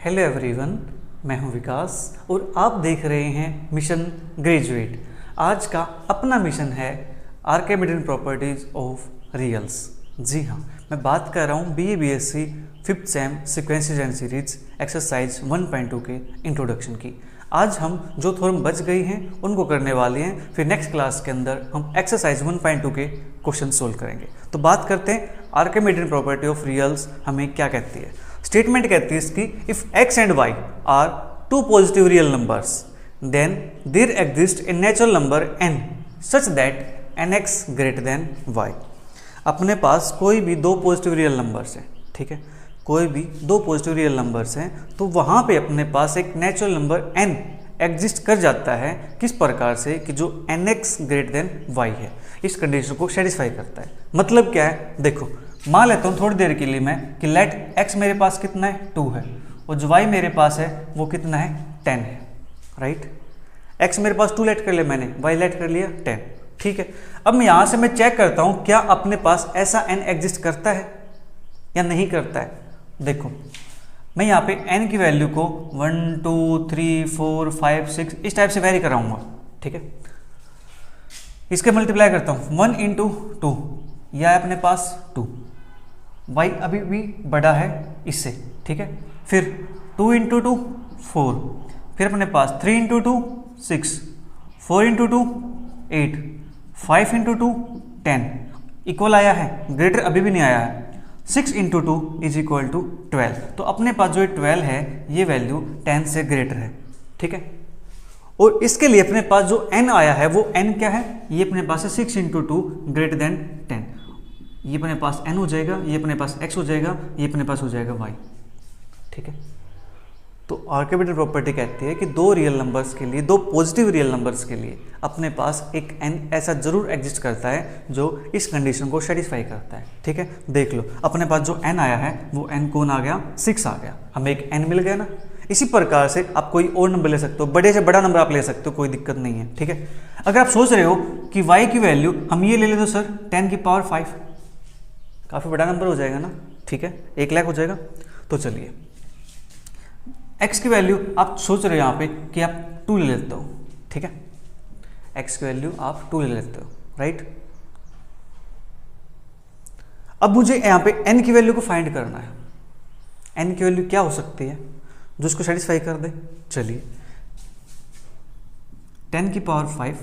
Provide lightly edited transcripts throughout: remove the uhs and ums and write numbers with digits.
Hello everyone, मैं हूं विकास और आप देख रहे हैं मिशन ग्रेजुएट। आज का अपना मिशन है आर्किमिडीयन प्रॉपर्टीज ऑफ रियल्स। जी हाँ, मैं बात कर रहा हूँ BA BSc 5th same sequences and series exercise 1.2 के इंट्रोडक्शन की। आज हम जो थ्योरम बच गई हैं उनको करने वाले हैं, फिर नेक्स्ट क्लास के अंदर हम एक्सरसाइज 1.2 के क्वेश्चन सोल्व करेंगे। तो बात करते हैं आर्किमिडीयन प्रॉपर्टी ऑफ रियल्स हमें क्या कहती है। स्टेटमेंट कहती है इसकी, if x and y are two positive real numbers then there exist a natural number n such that nx greater than y। अपने पास कोई भी दो पॉजिटिव रियल नंबर्स हैं, ठीक है, कोई भी दो पॉजिटिव रियल नंबर्स हैं, तो वहाँ पे अपने पास एक नेचुरल नंबर n एग्जिस्ट कर जाता है। किस प्रकार से कि जो nx ग्रेटर देन y है, इस कंडीशन को सेटिस्फाई करता है। मतलब क्या है, देखो मान लेता हूँ थोड़ी देर के लिए मैं कि लेट x मेरे पास कितना है 2 है और जो y मेरे पास है वो कितना है 10 है, राइट। x मेरे पास 2 लेट कर लिया मैंने, y लेट कर लिया 10, ठीक है। अब मैं यहाँ से मैं चेक करता हूँ क्या अपने पास ऐसा n एग्जिस्ट करता है या नहीं करता है। देखो मैं यहाँ पे n की वैल्यू को 1 2 3 4 5 6 इस टाइप से वेरी कराऊंगा, ठीक है। इसके मल्टीप्लाई करता हूँ 1 इंटू 2, यह है अपने पास 2, y अभी भी बड़ा है इससे, ठीक है। फिर 2 इंटू 2 4, फिर अपने पास 3 इंटू 2 6, 4 इंटू 2 8, 5 इंटू 2 10 इक्वल आया है, ग्रेटर अभी भी नहीं आया है। 6 इंटू 2 इज इक्वल टू 12। तो अपने पास जो 12 है ये वैल्यू 10 से ग्रेटर है, ठीक है। और इसके लिए अपने पास जो n आया है वो n क्या है, ये अपने पास है 6 इंटू 2 ग्रेटर देन 10। ये अपने पास n हो जाएगा, ये अपने पास x हो जाएगा, ये अपने पास हो जाएगा y, ठीक है। तो आर्किमिडीयन प्रॉपर्टी कहती है कि दो रियल नंबर्स के लिए, दो पॉजिटिव रियल नंबर्स के लिए अपने पास एक n ऐसा जरूर एग्जिस्ट करता है जो इस कंडीशन को सेटिस्फाई करता है, ठीक है। देख लो अपने पास जो n आया है वो n कौन आ गया, 6 आ गया, हमें एक n मिल गया ना। इसी प्रकार से आप कोई और नंबर ले सकते हो, बड़े से बड़ा नंबर आप ले सकते हो, कोई दिक्कत नहीं है, ठीक है। अगर आप सोच रहे हो कि y की वैल्यू हम ये ले लेते, तो सर 10 की पावर 5 काफ़ी बड़ा नंबर हो जाएगा ना, ठीक है, 1 लाख हो जाएगा। तो चलिए x की वैल्यू आप सोच रहे हो यहाँ पे कि आप 2 ले लेते हो, ठीक है, x की वैल्यू आप 2 ले लेते हो, राइट। अब मुझे यहाँ पे n की वैल्यू को फाइंड करना है। n की वैल्यू क्या हो सकती है जो इसको सेटिस्फाई कर दे। चलिए 10 की पावर 5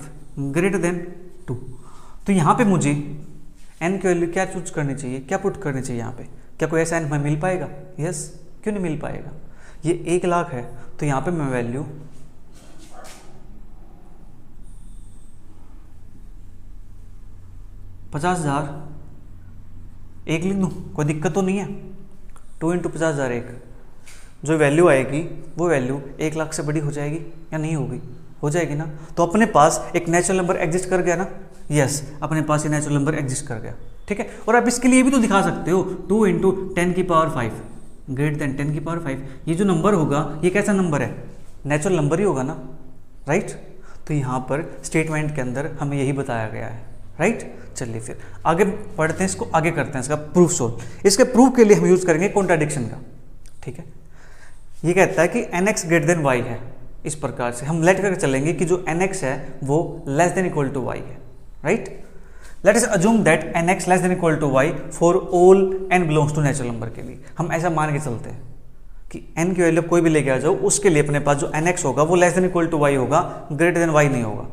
ग्रेटर देन 2, तो यहाँ पे मुझे n की वैल्यू क्या चूज करनी चाहिए, क्या पुट करनी चाहिए यहाँ पे। क्या कोई ऐसा n हमें मिल पाएगा? यस, क्यों नहीं मिल पाएगा। ये 1 लाख है तो यहाँ पे मैं वैल्यू 50,000 1 लिख दूँ, कोई दिक्कत तो नहीं है। 2 इंटू 50,000 1, जो वैल्यू आएगी वो वैल्यू 1 लाख से बड़ी हो जाएगी या नहीं होगी? हो जाएगी ना। तो अपने पास एक नेचुरल नंबर एग्जिस्ट कर गया ना। यस, अपने पास ये नेचुरल नंबर एग्जिस्ट कर गया, ठीक है। और आप इसके लिए भी तो दिखा सकते हो 2 इंटू 10 की पावर 5 ग्रेटर देन 10 की पावर 5। ये जो नंबर होगा ये कैसा नंबर है, नेचुरल नंबर ही होगा ना, राइट। तो यहाँ पर स्टेटमेंट के अंदर हमें यही बताया गया है, राइट। चलिए फिर आगे पढ़ते हैं, इसको आगे करते हैं, इसका प्रूफ सोल्व। इसके प्रूफ के लिए हम यूज करेंगे कॉन्ट्राडिक्शन का, ठीक है। ये कहता है कि nx ग्रेटर देन y है। इस प्रकार से हम लेट करके चलेंगे कि जो nx है वो less than equal to y है, right. Let us assume that nx less than equal to y for all n belongs to natural number के लिए। हम ऐसा मान के चलते हैं कि n की वैल्यू कोई भी लेके आ जाओ, उसके लिए अपने पास जो nx होगा वो less than equal to y होगा, ग्रेटर देन y नहीं होगा।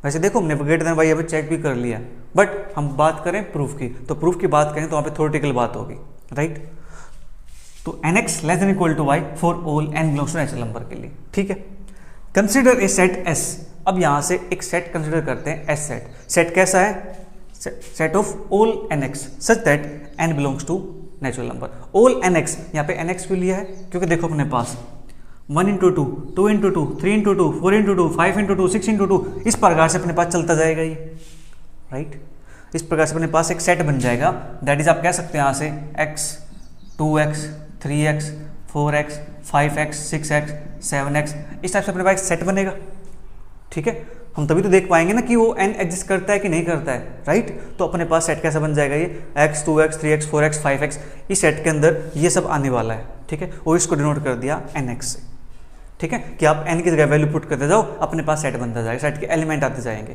वैसे देखो हमने ग्रेटर देन y अभी चेक भी कर लिया, बट हम बात करें प्रूफ की, तो प्रूफ की बात करें तो वहाँ पे थ्योरेटिकल बात होगी, राइट। तो nx less than equal to y for all n belongs to natural number के लिए, ठीक है। Consider a set S। अब यहाँ से एक सेट कंसिडर करते हैं, S सेट। सेट कैसा है, set of all nx such that n belongs to natural number. All nx, यहाँ पे nx क्यों लिया है, क्योंकि देखो अपने पास 1 into 2, 2 into 2, 3 into 2, 4 into 2, 5 into 2, 6 into 2, इस प्रकार से अपने पास चलता जाएगा ये, राइट। इस प्रकार से अपने पास एक सेट बन जाएगा। दैट इज आप कह सकते हैं यहाँ से x 2x 3x 4x 5x 6x 7x, इस टाइप से अपने पास सेट बनेगा, ठीक है। हम तभी तो देख पाएंगे ना कि वो n एग्जिस्ट करता है कि नहीं करता है, राइट। तो अपने पास सेट कैसा बन जाएगा, ये x 2x 3x 4x 5x, इस सेट के अंदर ये सब आने वाला है, ठीक है। और इसको डिनोट कर दिया nx से, ठीक है, कि आप n की जगह वैल्यू पुट करते जाओ, अपने पास सेट बनता जाएगा, सेट के एलिमेंट आते जाएंगे,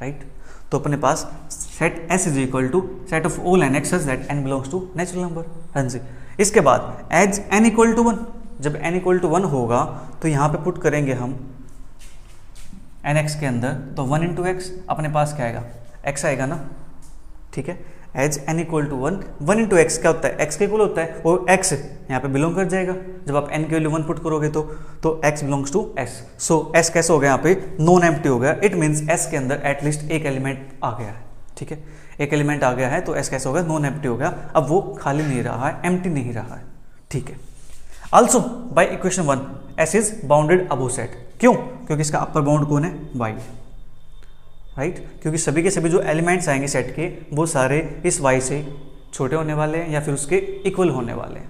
राइट। तो अपने पास set S is equal to set of all n x such that n belongs to natural number. हाँ जी, इसके बाद एज n इक्वल टू 1, जब n इक्वल टू 1 होगा तो यहाँ पे पुट करेंगे हम nx के अंदर, तो 1 इंटू एक्स अपने पास क्या आएगा, x आएगा ना, ठीक है। As n equal to 1, 1 into x क्या होता है, x के इक्वल होता है, और x यहाँ पे बिलोंग कर जाएगा, जब आप n की वैल्यू 1 पुट करोगे तो x belongs to s। So s कैसे हो गया, यहाँ पे नॉन एम्प्टी हो गया, इट मीन्स s के अंदर एटलीस्ट एक एलिमेंट आ गया है, ठीक है, एक एलिमेंट आ गया है, तो s कैसे हो गया, नॉन एम्प्टी हो गया, अब वो खाली नहीं रहा है, एम्प्टी नहीं रहा है, ठीक है। Also by equation 1 s is bounded above set, क्यों, क्योंकि इसका अपर बाउंड कौन है, y, राइट, क्योंकि सभी के सभी जो एलिमेंट्स आएंगे सेट के वो सारे इस y से छोटे होने वाले हैं या फिर उसके इक्वल होने वाले हैं,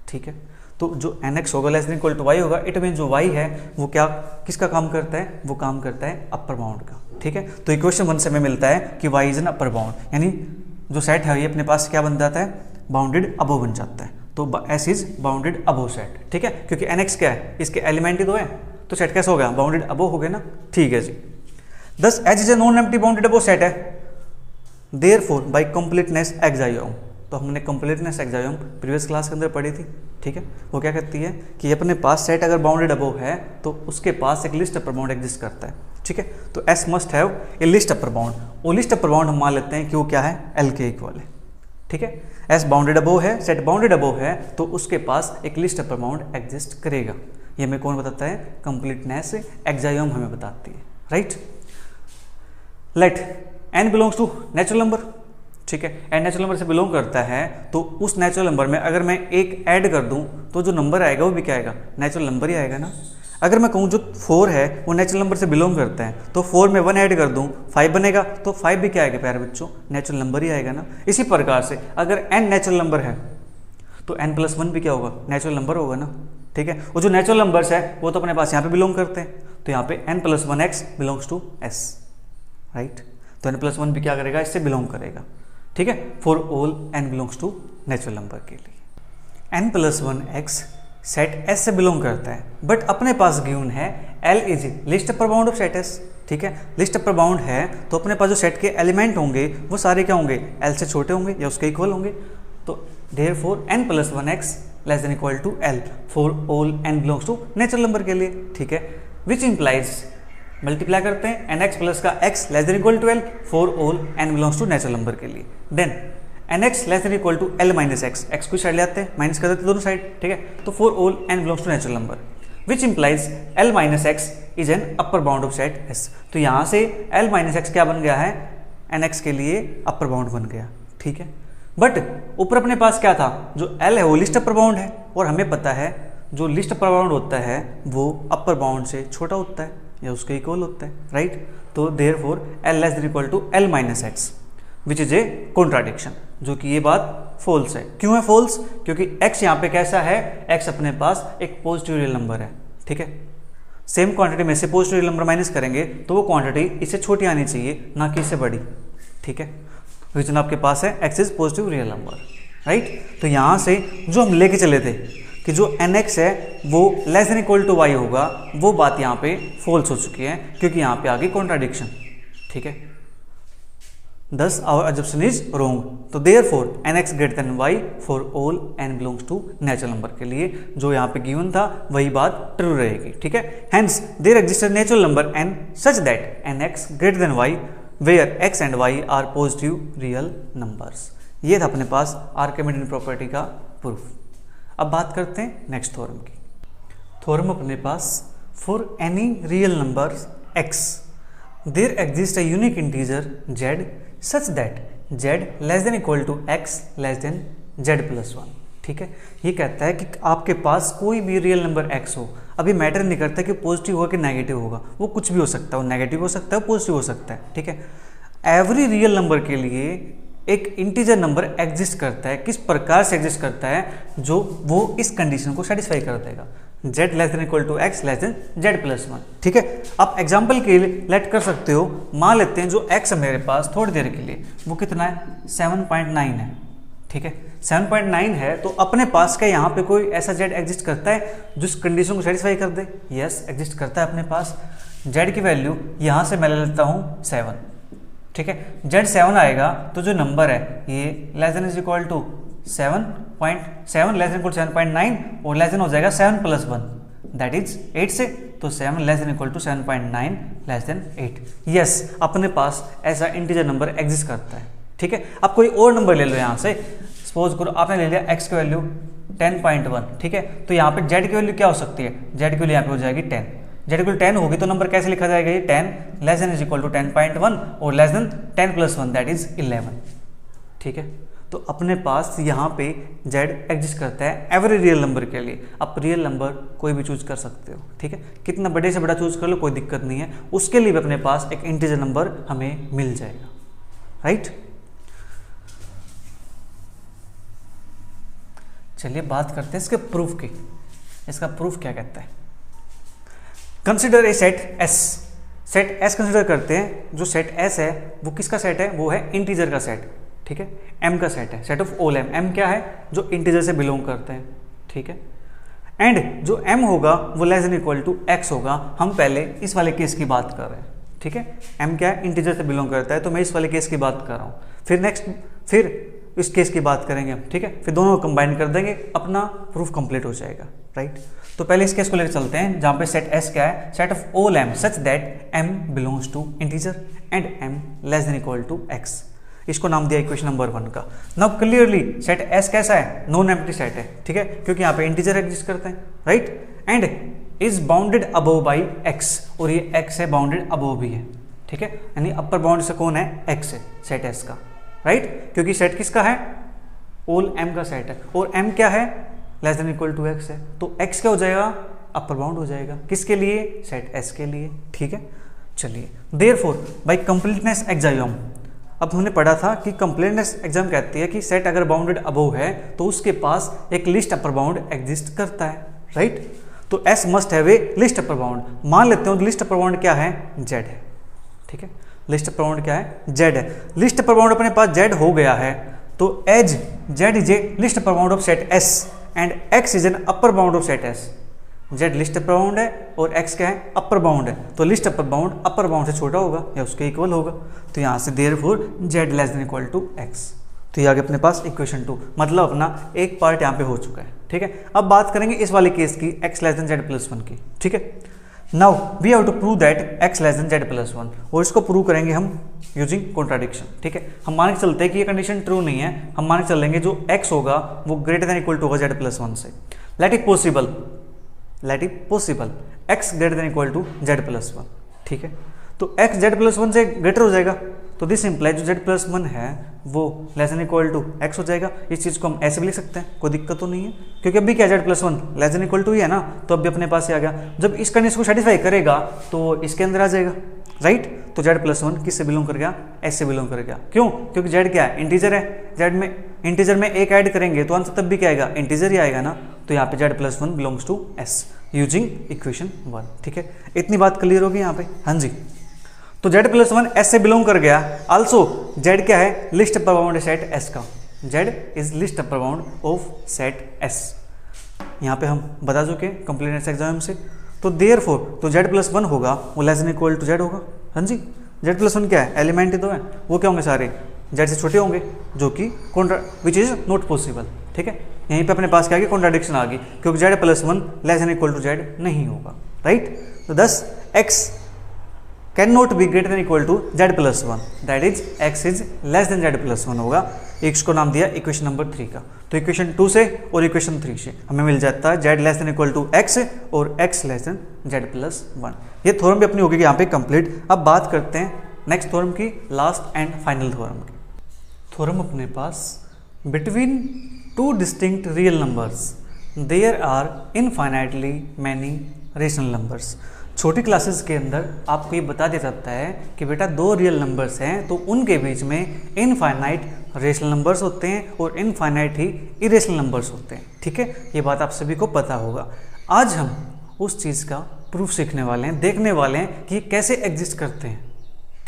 ठीक है। तो जो nx होगा less than equal to y होगा, इट मीन जो y है वो क्या, किसका काम करता है, वो काम करता है अपर बाउंड का, ठीक है। तो इक्वेशन 1 से हमें मिलता है कि y is an upper bound, यानी जो सेट है ये अपने पास क्या बन जाता है, बाउंडेड अबव बन जाता है, तो s is bounded above set, ठीक है, क्योंकि nx क्या है, इसके एलिमेंट ही दो है, तो सेट कैसे हो गया, बाउंडेड अबव हो गया ना, ठीक है जी। दस H is a non empty bounded above set है, देयरफॉर बाय कंप्लीटनेस एक्साइओम, तो हमने कंप्लीटनेस एक्साइओम प्रीवियस क्लास के अंदर पढ़ी थी, ठीक है। वो क्या कहती है कि अपने पास सेट अगर बाउंडेड अबव है तो उसके पास एक लिस्ट अपर बाउंड एग्जिस्ट करता है, ठीक है। तो S must have a least upper bound, वो लिस्ट अपर बाउंड हम मान लेते हैं कि वो क्या है, एल के इक्वल है, ठीक है। एस बाउंडेड अबव है, सेट बाउंडेड अबव है, तो उसके पास एक लिस्ट अपर बाउंड एग्जिस्ट करेगा, ये हमें कौन बताता है, कंप्लीटनेस एक्साइओम हमें बताती है, right. Let n belongs to natural number, ठीक है, n नेचुरल नंबर से बिलोंग करता है, तो उस नेचुरल नंबर में अगर मैं एक ऐड कर दूं तो जो नंबर आएगा वो भी क्या आएगा, नेचुरल नंबर ही आएगा ना। अगर मैं कहूँ जो 4 है वो नेचुरल नंबर से बिलोंग करता है, तो 4 में 1 ऐड कर दूं 5 बनेगा, तो 5 भी क्या आएगा प्यारे बच्चों, नेचुरल नंबर ही आएगा ना। इसी प्रकार से अगर n नेचुरल नंबर है तो n प्लस 1 भी क्या होगा, नेचुरल नंबर होगा ना, ठीक है। वो जो नेचुरल नंबर्स है वो तो अपने पास यहाँ पे बिलोंग करते हैं, तो यहाँ पे n plus 1x belongs to s, right. तो n प्लस 1 भी क्या करेगा, इससे बिलोंग करेगा, ठीक है, for all n belongs to natural number के लिए। n plus 1x set S से बिलोंग करता है, बट अपने पास गिवन है L is least upper bound of set S, ठीक है। लिस्ट अपर बाउंड है तो अपने पास जो सेट के एलिमेंट होंगे वो सारे क्या होंगे, L से छोटे होंगे या उसके इक्वल होंगे, तो therefore n plus 1x less than equal to L for all n belongs to natural number के लिए, ठीक है। विच इंप्लाइज, मल्टीप्लाई करते हैं nx प्लस का x less than equal to L for all n belongs to natural number के लिए, then nx less than equal to L minus x को साइड ले आते हैं, माइनस कर देते हैं दोनों साइड, ठीक है। तो for all n belongs to natural number which implies L minus x is an upper bound of set S, तो यहाँ से L माइनस x क्या बन गया है, nx के लिए अपर बाउंड बन गया, ठीक है। बट ऊपर अपने पास क्या था, जो L है वो लिस्ट अपर बाउंड है, और हमें पता है जो लिस्ट अपर बाउंड होता है वो अपर बाउंड से छोटा होता है या उसके इक्वल होता है, राइट। तो therefore L less than equal to L minus x which is a contradiction, जो कि ये बात फॉल्स है। क्यों है फॉल्स, क्योंकि x यहाँ पे कैसा है, x अपने पास एक पॉजिटिव रियल नंबर है, ठीक है। सेम क्वांटिटी में से पॉजिटिव रियल नंबर माइनस करेंगे तो वो क्वांटिटी इससे छोटी आनी चाहिए, ना कि इससे बड़ी, ठीक है। रीजन आपके पास है x is positive real number, right. तो यहाँ से जो हम लेके चले थे कि जो nx है वो less than equal to y होगा, वो बात यहाँ पे फॉल्स हो चुकी है, क्योंकि यहाँ पे आ गई कॉन्ट्राडिक्शन, ठीक है। Thus our assumption is wrong, तो therefore nx greater than y for all n belongs to natural number के लिए जो यहाँ पे given था वही बात ट्रू रहेगी, ठीक है। Hence there exists a natural number n such that nx greater than y where x and y are positive real numbers। ये था अपने पास आर्किमिडीयन प्रॉपर्टी का प्रूफ। अब बात करते हैं नेक्स्ट थ्योरम की। थ्योरम अपने पास for any real number x there exists a unique integer z such that z less than equal to x less than z plus 1, ठीक है। ये कहता है कि आपके पास कोई भी रियल नंबर x हो, अभी मैटर नहीं करता कि पॉजिटिव होगा कि नेगेटिव होगा, वो कुछ भी हो सकता है, वो नेगेटिव हो सकता है, पॉजिटिव हो सकता है, ठीक है। एवरी रियल नंबर के लिए एक इंटीजर नंबर एग्जिस्ट करता है, किस प्रकार से एग्जिस्ट करता है, जो वो इस कंडीशन को सेटिस्फाई कर देगा। z less than equal to x less than z plus 1। ठीक है, आप एग्जाम्पल के लिए लेट कर सकते हो, मान लेते हैं जो x है मेरे पास थोड़ी देर के लिए, वो कितना है 7.9 है। ठीक है, 7.9 है, तो अपने पास क्या यहाँ पे कोई ऐसा z एग्जिस्ट करता है जो इस कंडीशन को सेटिस्फाई कर दे? यस, एग्जिस्ट करता है अपने पास। z की वैल्यू यहाँ से मैं ले लेता हूँ 7। ठीक है, z 7 आएगा तो जो नंबर है ये less than is equal to 7.7 less than equal 7.9 और लेस देन हो जाएगा 7 प्लस 1 दैट इज 8 से, तो 7 less than equal to 7.9 less than 8। Yes, अपने पास ऐसा इंटीजर नंबर एग्जिस्ट करता है। ठीक है, अब कोई और नंबर ले लो यहाँ से, सपोज करो आपने ले लिया x की वैल्यू 10.1। ठीक है, तो यहाँ पे z की वैल्यू क्या हो सकती है? z की वैल्यू यहाँ पे हो जाएगी 10। z इक्वल 10 होगी तो नंबर कैसे लिखा जाएगा? ये 10 less than is equal to 10.1 और less than 10 plus 1 that is 11। ठीक है, तो अपने पास यहाँ पे z एग्जिस्ट करता है एवरी रियल नंबर के लिए। आप रियल नंबर कोई भी चूज कर सकते हो। ठीक है, कितना बड़े से बड़ा चूज कर लो, कोई दिक्कत नहीं है, उसके लिए भी अपने पास एक इंटीजर नंबर हमें मिल जाएगा। राइट, चलिए बात करते हैं इसके प्रूफ की। इसका प्रूफ क्या कहता है? Consider a set S। Set S consider करते हैं। जो सेट S है वो किसका सेट है? वो है इंटीजर का सेट। ठीक है, M का सेट है, set of all M। M क्या है? जो इंटीजर से बिलोंग करते हैं। ठीक है, एंड जो M होगा वो less than equal to X होगा। हम पहले इस वाले केस की बात कर रहे हैं। ठीक है, M क्या है? इंटीजर से बिलोंग करता है, तो मैं इस वाले केस की बात कर रहा हूँ। फिर इस केस की बात करेंगे हम। ठीक है, फिर दोनों को कंबाइन कर देंगे, अपना प्रूफ कंप्लीट हो जाएगा। राइट, तो पहले इस केस को लेकर चलते हैं जहाँ पे सेट S क्या है? Set of all M such that M belongs to integer and M less than equal to X। इसको नाम दिया इक्वेशन नंबर 1 का। नाउ क्लियरली सेट S कैसा है? नॉन एम्प्टी सेट है। ठीक है, क्योंकि यहाँ पे इंटीजर एग्जिस्ट करते हैं। Right, and is bounded above by X, और ये X है बाउंडेड अबव भी है। ठीक है, यानी अपर बाउंड से कौन है? X है, सेट S का। राइट, क्योंकि सेट किसका है? ऑल M का सेट है, और M क्या है? Less than equal to X है, तो X क्या हो जाएगा? अपर बाउंड हो जाएगा। किसके लिए? सेट S के लिए। ठीक है, चलिए देयरफॉर बाय कंप्लीटनेस एक्साइम, अब हमने पढ़ा था कि कंप्लीटनेस एक्साइम कहती है कि सेट अगर बाउंडेड अबव है तो उसके पास एक लिस्ट अपर बाउंड एग्जिस्ट करता है। राइट, तो S must have a least upper bound. मान लेते हो लिस्ट अपर बाउंड क्या है? Z है। ठीक है, लिस्ट अपर बाउंड क्या है? Z है। लिस्ट अपर बाउंड अपने पास Z हो गया है, तो as Z is a least upper bound of set S and X is an upper bound of set S। Z least upper bound है और X क्या है? अपर बाउंड है, तो least upper bound upper bound से छोटा होगा या उसके इक्वल होगा, तो यहाँ से therefore Z less than equal to X। तो ये आ गया अपने पास इक्वेशन 2, मतलब अपना एक पार्ट यहाँ पे हो चुका है। ठीक है, अब बात करेंगे इस वाले केस की, x less than Z plus 1 की। ठीक है, now we have to prove that x less than Z plus 1, और इसको प्रूव करेंगे हम यूजिंग कॉन्ट्राडिक्शन। ठीक है, हम मान के चलते हैं कि ये कंडीशन ट्रू नहीं है, हम मान के चलेंगे जो x होगा वो ग्रेटर देन इक्वल टू होगा Z प्लस 1 से। Let it possible x greater than equal to Z plus 1। ठीक है, तो x Z प्लस 1 से ग्रेटर हो जाएगा, तो दिस इंप्लाई जो Z प्लस 1 है वो less than equal to x हो जाएगा। इस चीज़ को हम ऐसे भी लिख सकते हैं, कोई दिक्कत तो नहीं है, क्योंकि अभी क्या Z plus 1 less than equal to ही है ना, तो अभी अपने पास ही आ गया। जब इस कंडीशन को सेटिस्फाई करेगा तो इसके अंदर आ जाएगा। राइट, तो Z प्लस 1 किससे बिलोंग कर गया? S से बिलोंग कर गया। क्यों? क्योंकि Z क्या है? इंटीजर है। Z में इंटीजर में एक ऐड करेंगे तो आंसर तब भी क्या आएगा? इंटीजर ही आएगा ना, तो यहाँ पे Z plus 1 belongs to S using equation 1। ठीक है, इतनी बात क्लियर होगी यहाँ पे? हाँ जी, तो Z प्लस 1 S से बिलोंग कर गया। आल्सो Z क्या है? List upper bound set S का। Z is least upper bound of set S। यहाँ पे हम बता चुके कंप्लीटनेस एग्जाम से, तो देयरफॉर तो Z प्लस 1 होगा वो less than equal to Z होगा। हाँ जी, Z प्लस 1 क्या है? एलिमेंट ही तो है, वो क्या होंगे? सारे Z से छोटे होंगे, जो कि विच इज नॉट पॉसिबल। ठीक है, यहीं पे अपने पास क्या आ गया? कॉन्ट्राडिक्शन आ गई, क्योंकि Z plus 1 less than equal to Z नहीं होगा। राइट, तो thus X can not be greater than equal to Z plus 1, that is X is less than Z plus 1 होगा। इसको नाम दिया इक्वेशन नंबर 3 का। तो इक्वेशन 2 से और इक्वेशन 3 से हमें मिल जाता है Z less than equal to X और X less than Z plus 1। ये थ्योरम भी अपनी होगी यहाँ पे कंप्लीट। अब बात करते हैं नेक्स्ट थ्योरम की, लास्ट एंड फाइनल थ्योरम की। थ्योरम अपने पास, between two distinct real numbers there are infinitely many rational numbers. छोटी क्लासेस के अंदर आपको ये बता दिया जाता है कि बेटा दो रियल नंबर्स हैं तो उनके बीच में इनफाइनाइट रेशनल नंबर्स होते हैं और इनफाइनाइट ही इरेशनल नंबर्स होते हैं। ठीक है, ये बात आप सभी को पता होगा। आज हम उस चीज़ का प्रूफ सीखने वाले हैं, देखने वाले हैं कि कैसे एग्जिस्ट करते हैं।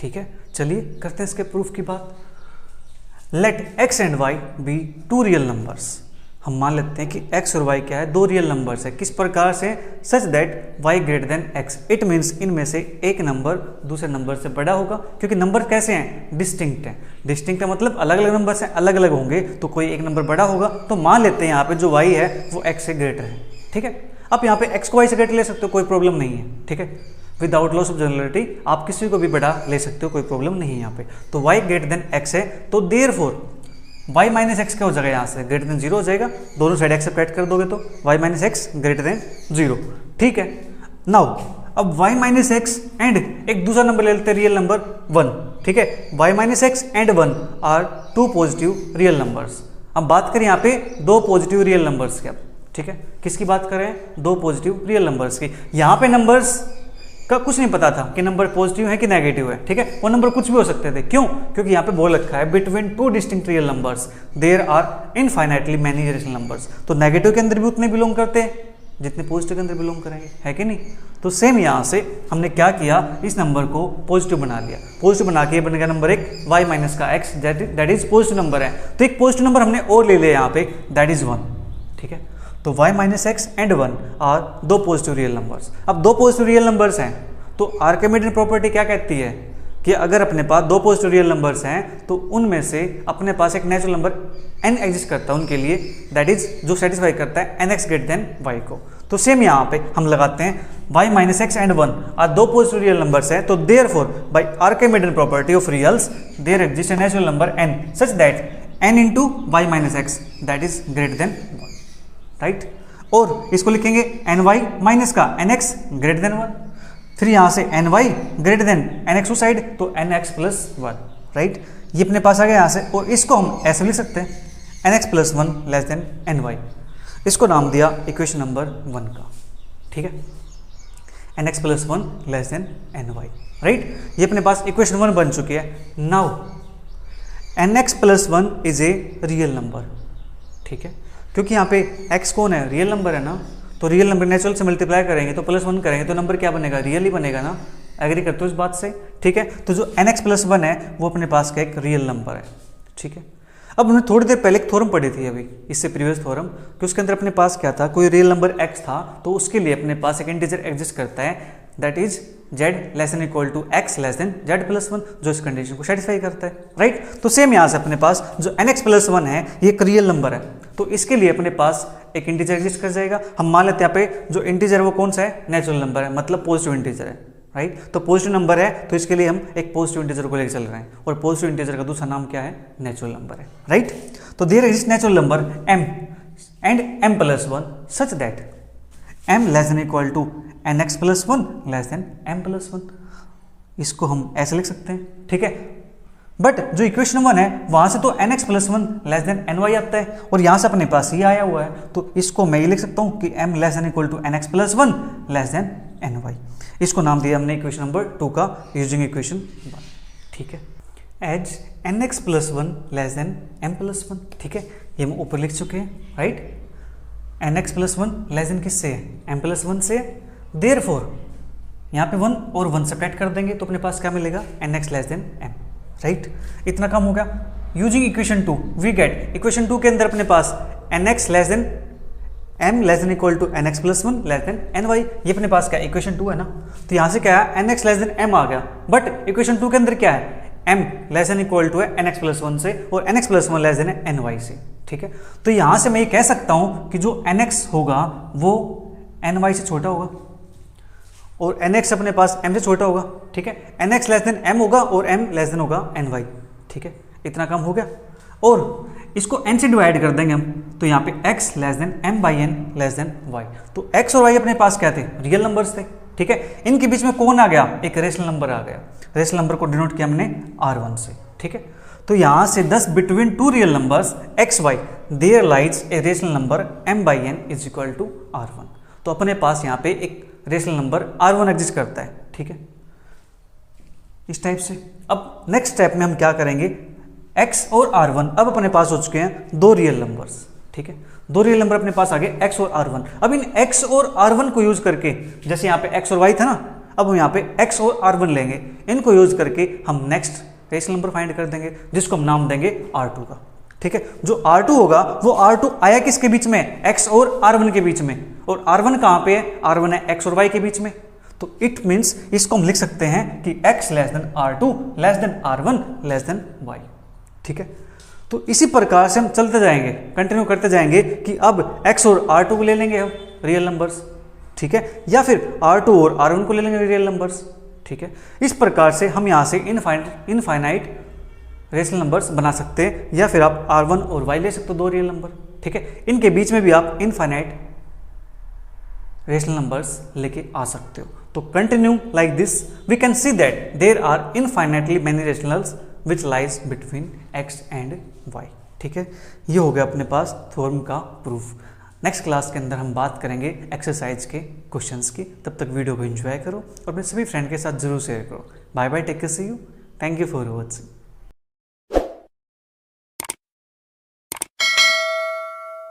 ठीक है, चलिए करते हैं इसके प्रूफ की बात। Let x and y be two real numbers. हम मान लेते हैं कि x और y क्या है, दो रियल नंबर्स है। किस प्रकार से? Such that y greater than x। It means इनमें से एक नंबर दूसरे नंबर से बड़ा होगा, क्योंकि नंबर कैसे हैं? डिस्टिंक्ट हैं। डिस्टिंक्ट है मतलब अलग अलग नंबर से अलग अलग होंगे, तो कोई एक नंबर बड़ा होगा। तो मान लेते हैं यहाँ पे जो y है वो x से ग्रेटर है। ठीक है, आप यहाँ पे x को y से ग्रेटर ले सकते हो, कोई प्रॉब्लम नहीं है। ठीक है, विदाउट लॉस ऑफ जनरलिटी आप किसी को भी बड़ा ले सकते हो, कोई प्रॉब्लम नहीं है यहाँ पे। तो y ग्रेटर देन x है, तो देयरफॉर y माइनस एक्स क्या हो जाएगा? यहाँ से ग्रेटर देन 0 हो जाएगा। दोनों साइड x सब्ट्रैक्ट कर दोगे तो y minus x greater than 0। ठीक है, नाउ अब y माइनस एक्स एंड एक दूसरा नंबर ले लेते हैं, रियल नंबर 1। ठीक है, y minus x and 1 are two positive real numbers. अब बात करें यहाँ पे दो पॉजिटिव रियल नंबर्स की। ठीक है, किसकी बात करें? दो पॉजिटिव रियल नंबर्स की। यहाँ पे नंबर्स का कुछ नहीं पता था कि नंबर पॉजिटिव है कि नेगेटिव है। ठीक है, वो नंबर कुछ भी हो सकते थे। क्यों? क्योंकि यहाँ पे बोल रखा है between two distinct real numbers there are infinitely many rational numbers. तो नेगेटिव के अंदर भी उतने बिलोंग करते हैं जितने पॉजिटिव के अंदर बिलोंग करेंगे, है कि नहीं? तो सेम यहाँ से हमने क्या किया, इस नंबर को पॉजिटिव बना लिया। पॉजिटिव बना के बन गया नंबर एक y माइनस का x, that is positive number है। तो एक पॉजिटिव नंबर हमने और ले लिया यहाँ पे, दैट इज 1। ठीक है, तो y minus x and 1 are दो पॉजिटिव रियल नंबर्स। अब दो पॉजिटिव रियल नंबर्स हैं तो आर्किमिडीयन प्रॉपर्टी क्या कहती है कि अगर अपने पास दो पॉजिटिव रियल नंबर्स हैं तो उनमें से अपने पास एक नेचुरल नंबर n एग्जिस्ट करता है उनके लिए, दैट इज जो सेटिस्फाई करता है nx ग्रेटर देन y को। तो सेम यहाँ पे हम लगाते हैं y minus x and 1 are दो पॉजिटिव रियल नंबर्स हैं, तो therefore by Archimedean property of reals there exist a natural number n such that n into y minus x that is greater than 1। Right, और इसको लिखेंगे ny minus का nx greater than 1। फिर यहाँ से ny greater than nx उस side, तो nx plus 1। Right, ये अपने पास आ गया यहाँ से। और इसको हम ऐसे लिख सकते हैं nx plus 1 less than ny। इसको नाम दिया इक्वेशन नंबर 1 का। ठीक है, nx plus 1 less than ny। Right, ये अपने पास इक्वेशन 1 बन चुकी है। Now nx plus 1 is a real number. ठीक है, क्योंकि यहाँ पे x कौन है? रियल नंबर है ना। तो रियल नंबर नेचुरल से मल्टीप्लाई करेंगे तो प्लस 1 करेंगे तो नंबर क्या बनेगा? रियल ही बनेगा ना। एग्री करते हो इस बात से? ठीक है, तो जो nx प्लस 1 है वो अपने पास का एक रियल नंबर है। ठीक है, अब हमने थोड़ी देर पहले एक थ्योरम पढ़ी थी अभी, इससे प्रीवियस थ्योरम, कि उसके अंदर अपने पास क्या था, कोई रियल नंबर x था तो उसके लिए अपने पास एक इंटीजर एग्जिस्ट करता है, that is z less than equal to x less than z plus 1, जो इस कंडीशन को सेटिस्फाई करता है। राइट, तो सेम यहाँ से अपने पास जो nx प्लस 1 है ये एक रियल नंबर है, तो इसके लिए अपने पास एक इंटीजर एग्जिस्ट कर जाएगा। हम मान लेते हैं यहाँ पे जो इंटीजर वो कौन सा है? नेचुरल नंबर है, मतलब पॉजिटिव इंटीजर है। राइट, तो पॉजिटिव नंबर है तो इसके लिए हम एक पॉजिटिव इंटीजर को लेकर चल रहे हैं, और पॉजिटिव इंटीजर का दूसरा नाम क्या है? नेचुरल नंबर है। राइट, तो there exist natural number m and m plus 1 such that m less than equal to nx plus 1 less than m plus 1। इसको हम ऐसे लिख सकते हैं। ठीक है, बट जो इक्वेशन 1 है वहां से तो nx plus 1 less than ny आता है, और यहाँ से अपने पास ये आया हुआ है, तो इसको मैं ये लिख सकता हूँ कि m less than equal to nx plus 1 less than ny। इसको नाम दिया हमने इक्वेशन नंबर 2 का यूजिंग इक्वेशन 1। ठीक है, as nx plus 1 less than m plus 1। ठीक है, ये हम ऊपर लिख चुके हैं। Right, nx plus 1 less than किससे है? m प्लस 1 से। देयरफॉर यहाँ पे 1 और 1 सब्ट्रैक्ट कर देंगे तो अपने पास क्या मिलेगा? nx less than m। Right, इतना कम हो गया। Using equation 2 we get, equation 2 के अंदर अपने पास nx less than m less than equal to nx plus 1 less than ny। ये अपने पास क्या? इक्वेशन 2 है ना, तो यहाँ से क्या है? nx लेस देन m आ गया, बट इक्वेशन 2 के अंदर क्या है? m less than equal to है nx प्लस 1 से, और nx प्लस 1 लेस देन है ny से। ठीक है, तो यहाँ से मैं ये कह सकता हूँ कि जो nx होगा वो ny से छोटा होगा, और nx अपने पास m से छोटा होगा। ठीक है, nx लेस देन m होगा और m लेस देन होगा ny। ठीक है, इतना कम हो गया, और इसको n से डिवाइड कर देंगे हम, तो यहाँ पे x less than m by n less than y। तो x और y अपने पास क्या थे? रियल नंबर्स थे। ठीक है, इनके बीच में कौन आ गया? एक रेशनल नंबर आ गया। रेशनल नंबर को डिनोट किया हमने r1 से। ठीक है, तो यहाँ से thus between two real numbers x y there lies a rational number m by n is equal to r1। तो अपने पास यहाँ पे एक रेशनल नंबर r1 एग्जिस्ट करता है। ठीक है, इस टाइप से। अब नेक्स्ट स्टेप में हम क्या करेंगे? x और r1 अब अपने पास हो चुके हैं दो रियल नंबर्स। ठीक है, दो रियल नंबर अपने पास आ गए x और r1। अब इन x और r1 को यूज करके, जैसे यहाँ पे x और y था ना, अब हम यहाँ पे x और r1 लेंगे, इनको यूज करके हम नेक्स्ट रेशनल नंबर फाइंड कर देंगे, जिसको हम नाम देंगे r2 का। ठीक है, जो r2 होगा वो r2 आया किसके बीच में, x और r1 के बीच में, और r1 कहाँ पे है, r1 है x और y के बीच में। तो इट मीन्स इसको हम लिख सकते हैं कि x less then r2 less than r1 less than y। ठीक है, तो इसी प्रकार से हम चलते जाएंगे, कंटिन्यू करते जाएंगे कि अब x और r2 को ले लेंगे हम रियल नंबर्स, ठीक है, या फिर r2 और r1 को ले लेंगे रियल नंबर्स। ठीक है, इस प्रकार से हम यहाँ से इनफाइनाइट रेशनल नंबर्स बना सकते हैं, या फिर आप r1 और y ले सकते हो, दो रियल नंबर। ठीक है, इनके बीच में भी आप इनफाइनाइट रेशनल नंबर्स लेके आ सकते हो। तो continue like this we can see that there are infinitely many rationals which lies between x and y। ठीक है, ये हो गया अपने पास थ्योरम का प्रूफ। नेक्स्ट क्लास के अंदर हम बात करेंगे एक्सरसाइज के क्वेश्चंस की। तब तक वीडियो को एंजॉय करो और अपने सभी फ्रेंड के साथ जरूर शेयर करो। Bye bye, take care, see you, thank you for watching.